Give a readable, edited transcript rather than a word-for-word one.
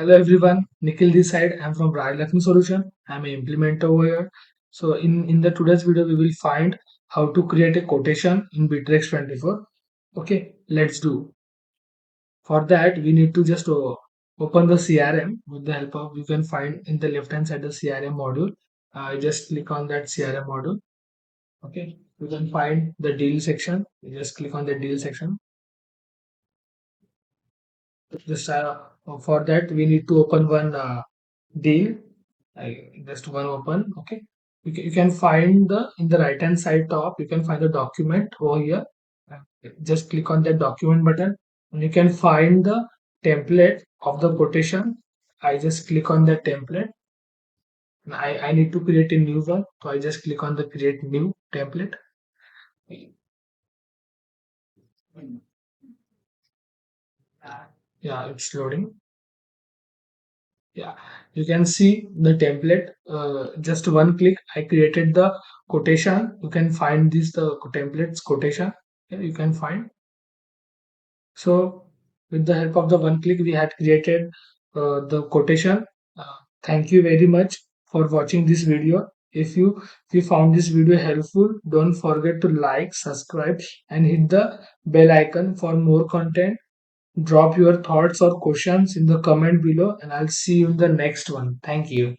Hello everyone, Nikhil this side. I'm from Lakshmi Solution. I'm an implementer over here. So in the today's video, we will find how to create a quotation in Bitrix24. Okay, let's do. For that, we need to just open the CRM with the help of you can find in the left hand side the CRM module. Just click on that CRM module. Okay, you can find the deal section. You just click on the deal section. Just for that, we need to open one deal. Just one open. Okay, you can find the in the right hand side top. You can find the document over here. Just click on that document button, and you can find the template of the quotation. I just click on that template. And I need to create a new one, so I just click on the create new template. Yeah, it's loading. Yeah, you can see the template. Just one click, I created the quotation. You can find this the templates quotation. Yeah, you can find. So with the help of the one click, we had created the quotation. Thank you very much for watching this video. If you found this video helpful, don't forget to like, subscribe, and hit the bell icon for more content. Drop your thoughts or questions in the comment below, and I'll see you in the next one. Thank you.